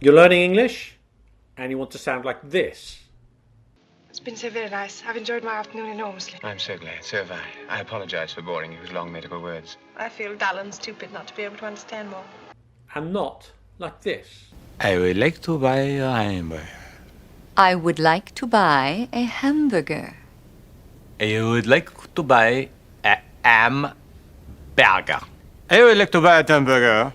You're learning English and you want to sound like this. It's been so very nice. I've enjoyed my afternoon enormously. I'm so glad. So have I. I apologize for boring you with long medical words. I feel dull and stupid not to be able to understand more. And not like this. I would like to buy a hamburger. I would like to buy a hamburger. I would like to buy a hamburger. I would like to buy a hamburger.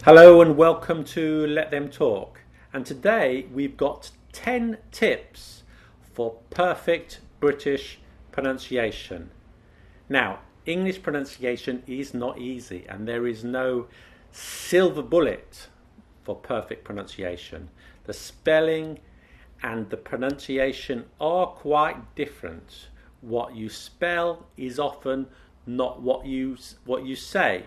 Hello and welcome to Let Them Talk. And today we've got 10 tips for perfect British pronunciation. Now, English pronunciation is not easy and there is no silver bullet for perfect pronunciation. The spelling and the pronunciation are quite different. What you spell is often not what you say.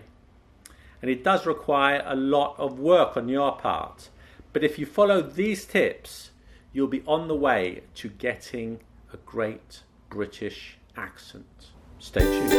And it does require a lot of work on your part. But if you follow these tips, you'll be on the way to getting a great British accent. Stay tuned.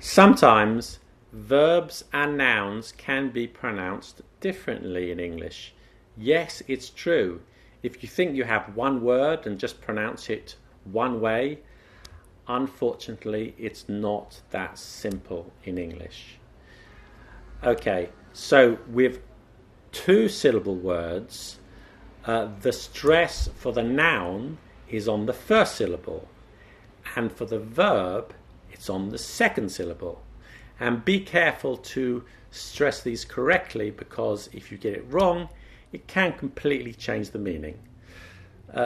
Sometimes verbs and nouns can be pronounced differently in English. Yes, it's true. If you think you have one word and just pronounce it one way, unfortunately, it's not that simple in English. Okay, so with two syllable words, the stress for the noun is on the first syllable, and for the verb, it's on the second syllable. And be careful to stress these correctly, because if you get it wrong, it can completely change the meaning.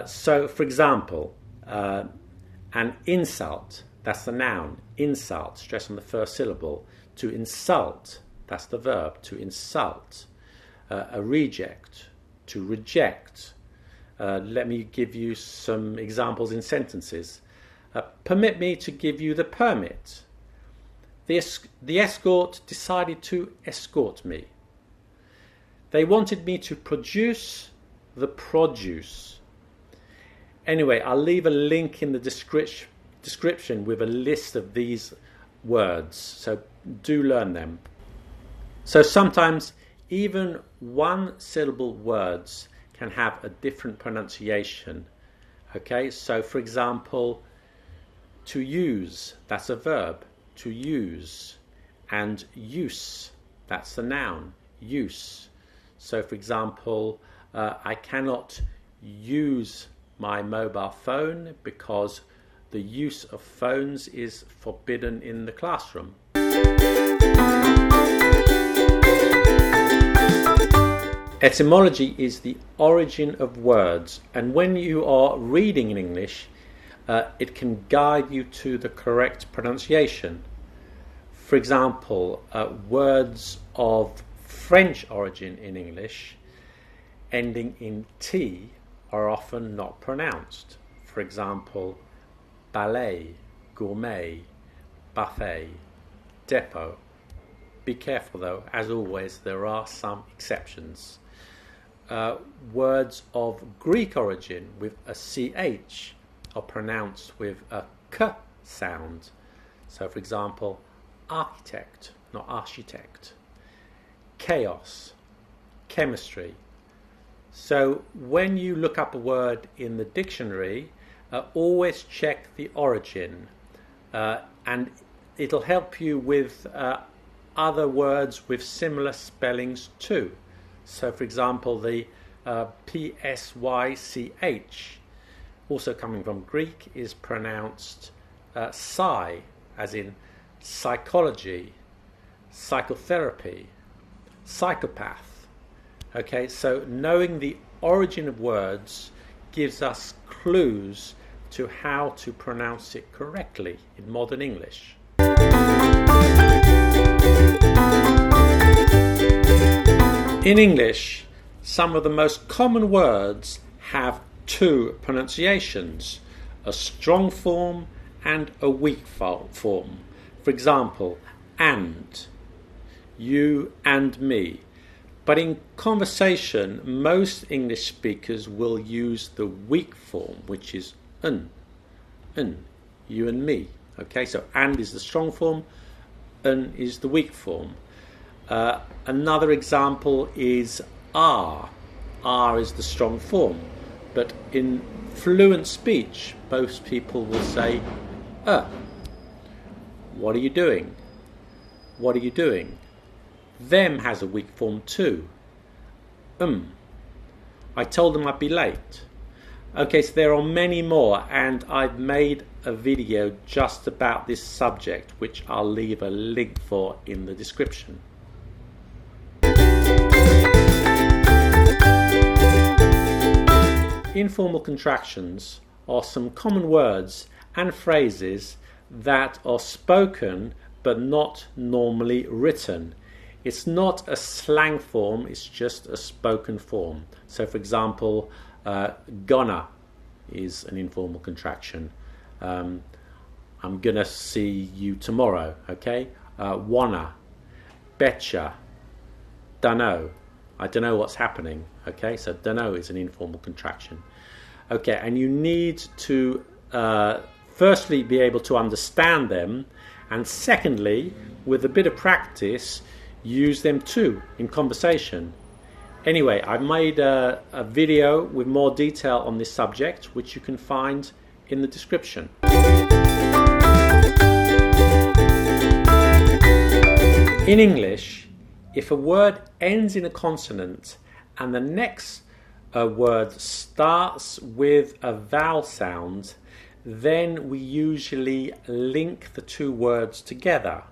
So, for example, an insult, that's the noun, insult, stress on the first syllable. To insult, that's the verb, to insult. A reject, to reject. Let me give you some examples in sentences. Permit me to give you the permit. The escort decided to escort me. They wanted me to produce the produce. Anyway, I'll leave a link in the description with a list of these words, so do learn them. So sometimes even one syllable words can have a different pronunciation. Okay, so for example, to use, that's a verb, to use. And use, that's the noun, use. So for example, I cannot use my mobile phone because the use of phones is forbidden in the classroom. Etymology is the origin of words, and when you are reading in English, it can guide you to the correct pronunciation. For example, words of French origin in English ending in T are often not pronounced. For example, ballet, gourmet, buffet, depot. Be careful though, as always, there are some exceptions. Words of Greek origin with a CH are pronounced with a K sound. So for example, architect, not architect. Chaos, chemistry. So when you look up a word in the dictionary, always check the origin, and it'll help you with other words with similar spellings too. So for example, the PSYCH, also coming from Greek, is pronounced psy, as in psychology, psychotherapy, psychopath. Okay, so knowing the origin of words gives us clues to how to pronounce it correctly in modern English. In English, some of the most common words have two pronunciations, a strong form and a weak form. For example, and, you and me. But in conversation, most English speakers will use the weak form, which is un, you and me. Okay, so and is the strong form, un is the weak form. Another example is are. Are is the strong form. But in fluent speech, most people will say, what are you doing? What are you doing? Them has a weak form too. I told them I'd be late. Okay, so there are many more, and I've made a video just about this subject, which I'll leave a link for in the description. Informal contractions are some common words and phrases that are spoken but not normally written. It's not a slang form, it's just a spoken form. So for example, gonna is an informal contraction. I'm gonna see you tomorrow, okay? Wanna, betcha, dunno. I don't know what's happening, okay? So dunno is an informal contraction. Okay, and you need to firstly be able to understand them, and secondly, with a bit of practice, use them too in conversation. Anyway, I've made a video with more detail on this subject, which you can find in the description. In English, if a word ends in a consonant and the next word starts with a vowel sound, then we usually link the two words together.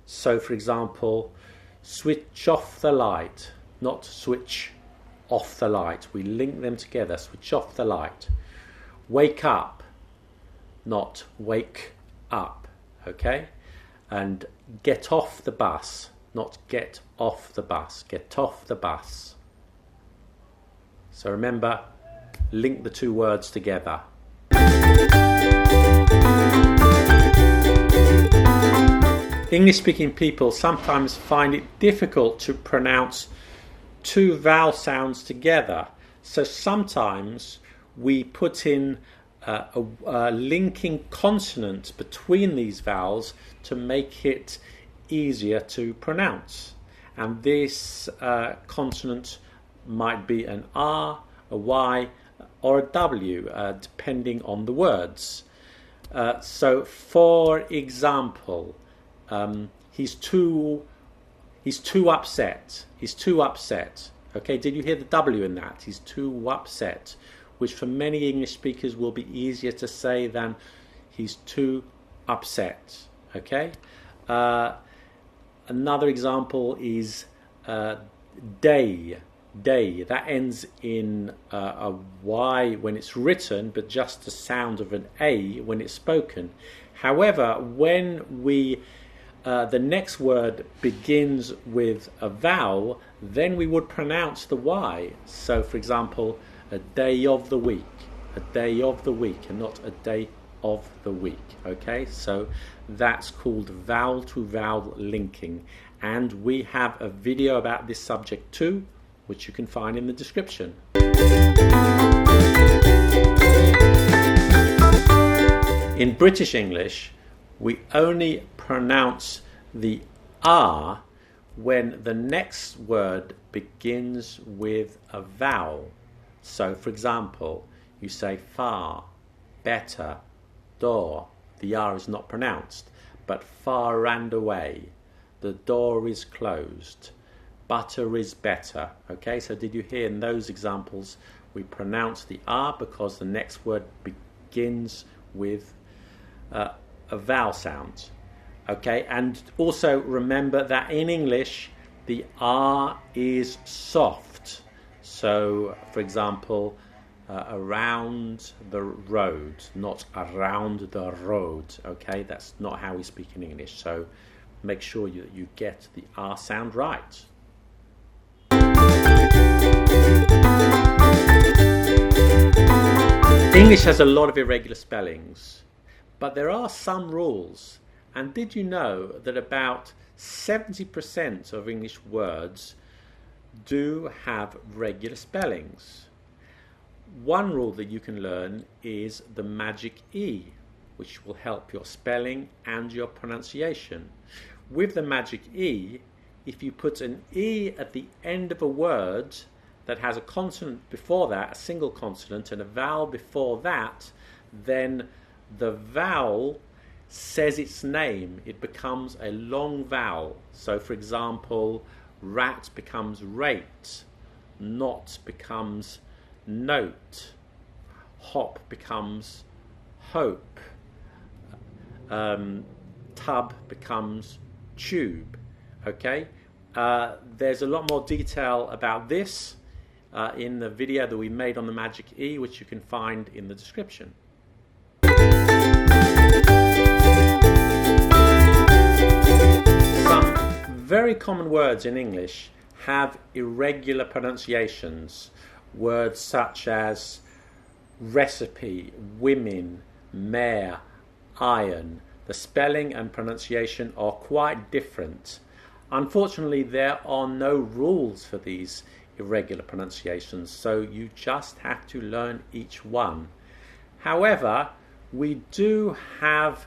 So for example, switch off the light, not switch off the light. We link them together, switch off the light. Wake up, not wake up, okay? And get off the bus, not get off the bus, get off the bus. So remember, link the two words together. English-speaking people sometimes find it difficult to pronounce two vowel sounds together. So sometimes we put in a linking consonant between these vowels to make it easier to pronounce. And this consonant might be an R, a Y, or a W, depending on the words. So for example, he's too upset. He's too upset. Okay, did you hear the W in that? He's too upset, which for many English speakers will be easier to say than he's too upset. Okay. Another example is day. Day. That ends in a Y when it's written, but just the sound of an A when it's spoken. However, when the next word begins with a vowel, then we would pronounce the Y. So for example, a day of the week, a day of the week, and not a day of the week. Okay, so that's called vowel to vowel linking, and we have a video about this subject too, which you can find in the description. In British English, we only pronounce the R when the next word begins with a vowel. So for example, you say far, better, door. The R is not pronounced, but far and away. The door is closed. Butter is better. Okay, so did you hear in those examples we pronounce the R because the next word begins with a vowel sound. Okay, and also remember that in English the R is soft. So for example, around the road, not around the road. Okay, that's not how we speak in English. So make sure you get the R sound right. English has a lot of irregular spellings, but there are some rules. And did you know that about 70% of English words do have regular spellings. One rule that you can learn is the magic E, which will help your spelling and your pronunciation. With the magic E, if you put an E at the end of a word that has a consonant before that, a single consonant, and a vowel before that, then the vowel says its name. It becomes a long vowel. So for example, rat becomes rate, not becomes note, hop becomes hope, tub becomes tube. Okay, there's a lot more detail about this in the video that we made on the magic E, which you can find in the description. Some very common words in English have irregular pronunciations. Words such as recipe, women, mare, iron. The spelling and pronunciation are quite different. Unfortunately, there are no rules for these irregular pronunciations, so you just have to learn each one. However, we do have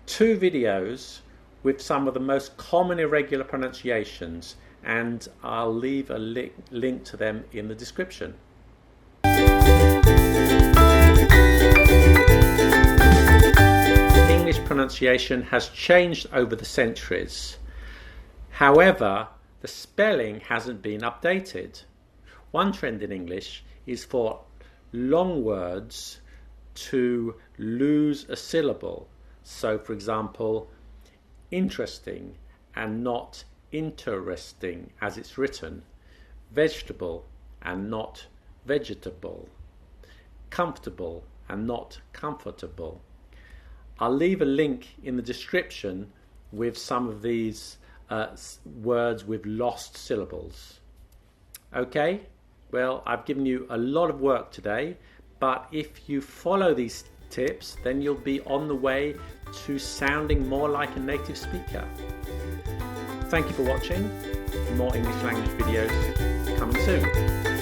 2 videos with some of the most common irregular pronunciations, and I'll leave a link to them in the description. English pronunciation has changed over the centuries. However, the spelling hasn't been updated. One trend in English is for long words to lose a syllable. So, for example, interesting and not interesting as it's written, vegetable and not vegetable, comfortable and not comfortable. I'll leave a link in the description with some of these words with lost syllables. Okay, well, I've given you a lot of work today, but if you follow these tips, then you'll be on the way to sounding more like a native speaker. Thank you for watching. More English language videos coming soon.